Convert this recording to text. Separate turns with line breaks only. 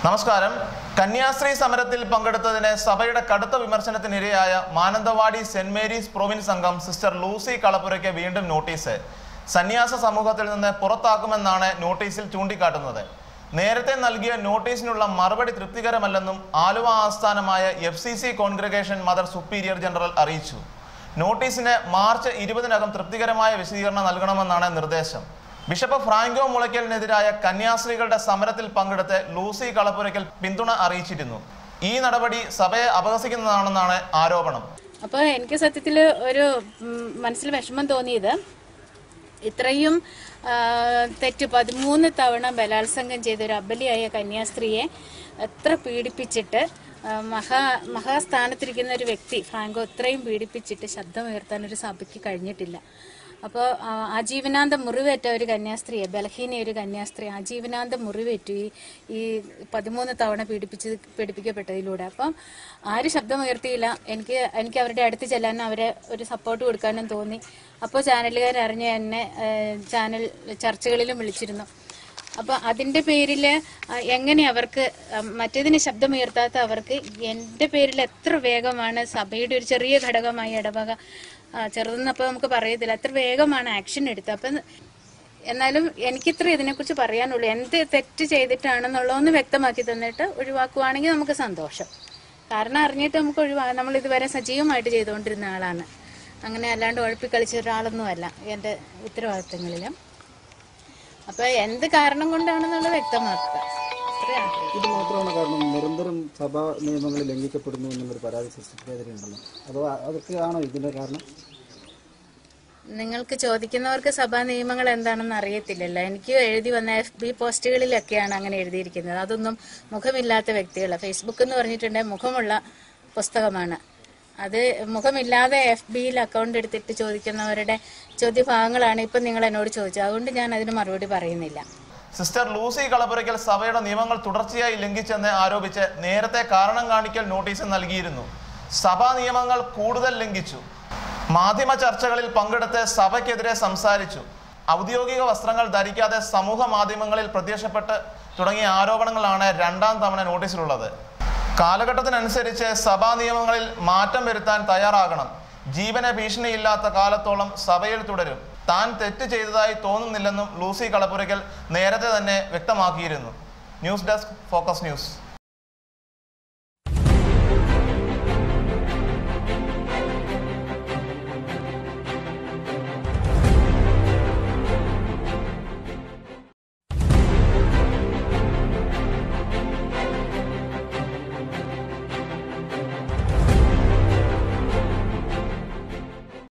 നമസ്കാരം. കന്യാസ്ത്രീ സമരത്തിൽ പങ്കെടുത്തതിന് സഭയുടെ കടുത്ത വിമർശനത്തിനിരയായ മാനന്തവാടി സെന്റ് മേരീസ് പ്രൊവിൻസ് അംഗം സിസ്റ്റർ ലൂസി കളപ്പുരയ്ക്ക് വീണ്ടും നോട്ടീസ്. സന്യാസ സമൂഹത്തിൽ നിന്ന് പുറത്താക്കുമെന്നാണ് നോട്ടീസിൽ ചൂണ്ടിക്കാട്ടുന്നത്. നേരത്തെ നൽകിയ നോട്ടീസിനുള്ള മറുപടി തൃപ്തികരമല്ലെന്നും ആലുവ ആസ്ഥാനമായ FCC congregation mother superior general അറിയിച്ചു. നോട്ടീസിന് മാർച്ച് 20-നകം തൃപ്തികരമായ വിശദീകരണം നൽകണമെന്നാണ് നിർദ്ദേശം. ബിഷപ്പ് ഫ്രാങ്കോ മുളയ്ക്കലിനെതിരായ കന്യാസ്ത്രീകളുടെ സമരത്തിൽ പങ്കെടുത്ത് ലൂസി കളപ്പുരയ്ക്കൽ പിന്തുണ അറിയിച്ചിരുന്നു. ഈ നടപടി സഭയെ അപഹസിക്കുന്നതാണെന്നാണ് ആരോപണം.
അപ്പോൾ എനിക്ക് സത്യത്തിൽ ഒരു മനസ്സിൽ വിഷമം തോന്നിയത്, ഇത്രയും തെറ്റ് 13 തവണ ബലാത്സംഗം ചെയ്ത ഒരു അബലിയായ കന്യാസ്ത്രീയെ എത്ര പീഡിപ്പിച്ചിട്ട് മഹാസ്ഥാനത്തിരിക്കുന്ന ഒരു വ്യക്തി ഫ്രാങ്കോ ഇത്രയും പീഡിപ്പിച്ചിട്ട് ശബ്ദമുയർത്താൻ ഒരു സഭയ്ക്ക് കഴിഞ്ഞിട്ടില്ല. അപ്പോൾ ആജീവനാന്ത മുറിവേറ്റ ഒരു കന്യാസ്ത്രീയെ, ബലഹീന ഒരു കന്യാസ്ത്രീ ആജീവനാന്ത മുറിവേറ്റു ഈ 13 തവണ പീഡിപ്പിക്കപ്പെട്ടതിലൂടെ. അപ്പം ആരും ശബ്ദമുയർത്തിയില്ല. എനിക്ക് അവരുടെ അടുത്ത് ചെല്ലാനും അവരെ ഒരു സപ്പോർട്ട് കൊടുക്കാനും തോന്നി. അപ്പോൾ ചാനലുകാർ അറിഞ്ഞ് എന്നെ ചാനൽ ചർച്ചകളിലും വിളിച്ചിരുന്നു. അപ്പോൾ അതിൻ്റെ പേരിൽ എങ്ങനെ അവർക്ക് മറ്റേതിന് ശബ്ദമുയർത്താത്ത അവർക്ക് എൻ്റെ പേരിൽ എത്ര വേഗമാണ് സഭയുടെ ഒരു ചെറിയ ഘടകമായി ഇടവക, ചെറുതെന്നപ്പോൾ നമുക്ക് പറയത്തില്ല, എത്ര വേഗമാണ് ആക്ഷൻ എടുത്തത്. അപ്പം എന്നാലും എനിക്കിത്ര ഇതിനെക്കുറിച്ച് പറയാനുള്ളൂ. എന്ത് തെറ്റ് ചെയ്തിട്ടാണെന്നുള്ളതൊന്ന് വ്യക്തമാക്കി തന്നിട്ട് ഒഴിവാക്കുവാണെങ്കിൽ നമുക്ക് സന്തോഷം. കാരണം അറിഞ്ഞിട്ട് നമുക്ക് നമ്മൾ ഇതുവരെ സജീവമായിട്ട് ചെയ്തുകൊണ്ടിരുന്ന ആളാണ്. അങ്ങനെ അല്ലാണ്ട് ഉഴപ്പിക്കളിച്ച ഒരാളൊന്നുമല്ല എൻ്റെ ഉത്തരവാദിത്തങ്ങളിലും. അപ്പോൾ എന്ത് കാരണം കൊണ്ടാണെന്നുള്ളത് വ്യക്തമാക്കുക.
ഇത് മാത്രമാണ് കാരണം. നിരന്തരം സഭാ നിയമങ്ങൾ ലംഘിക്കപ്പെടുന്നു എന്നുള്ളൊരു പരാതി സിസ്റ്റർക്കെതിരെയുണ്ടല്ലോ. അതോ അതൊക്കെയാണോ ഇതിന്റെ കാരണം?
നിങ്ങൾക്ക് ചോദിക്കുന്നവർക്ക് സഭാ നിയമങ്ങൾ എന്താണെന്ന് അറിയത്തില്ലല്ലോ. എനിക്ക് എഴുതി വന്ന FB പോസ്റ്റുകളിലൊക്കെയാണ് അങ്ങനെ എഴുതിയിരിക്കുന്നത്. അതൊന്നും മുഖമില്ലാത്ത വ്യക്തികൾ, ഫേസ്ബുക്ക് എന്ന് പറഞ്ഞിട്ടുണ്ടെങ്കിൽ മുഖമുള്ള പുസ്തകമാണ്. അത് മുഖമില്ലാതെ FBയിൽ അക്കൗണ്ട് എടുത്തിട്ട് ചോദിക്കുന്നവരുടെ ചോദ്യഭാഗങ്ങളാണ് ഇപ്പം നിങ്ങൾ എന്നോട് ചോദിച്ചത്. അതുകൊണ്ട് ഞാൻ അതിന് മറുപടി പറയുന്നില്ല.
സിസ്റ്റർ ലൂസി കളപ്പുരയ്ക്കൽ സഭയുടെ നിയമങ്ങൾ തുടർച്ചയായി ലംഘിച്ചെന്ന് ആരോപിച്ച് നേരത്തെ കാരണം കാണിക്കൽ നോട്ടീസ് നൽകിയിരുന്നു. സഭാ നിയമങ്ങൾ കൂടുതൽ ലംഘിച്ചു. മാധ്യമ ചർച്ചകളിൽ പങ്കെടുത്ത് സഭയ്ക്കെതിരെ സംസാരിച്ചു. ഔദ്യോഗിക വസ്ത്രങ്ങൾ ധരിക്കാതെ സമൂഹ മാധ്യമങ്ങളിൽ പ്രത്യക്ഷപ്പെട്ട് തുടങ്ങിയ ആരോപണങ്ങളാണ് 2ാം തവണ നോട്ടീസിലുള്ളത്. കാലഘട്ടത്തിനനുസരിച്ച് സഭാ നിയമങ്ങളിൽ മാറ്റം വരുത്താൻ തയ്യാറാകണം. ജീവന ഭീഷണിയില്ലാത്ത കാലത്തോളം സഭയിൽ തുടരും. താൻ തെറ്റ് ചെയ്തതായി തോന്നുന്നില്ലെന്നും ലൂസി കളപ്പുരയ്ക്കൽ നേരത്തെ തന്നെ വ്യക്തമാക്കിയിരുന്നു. News desk, focus news.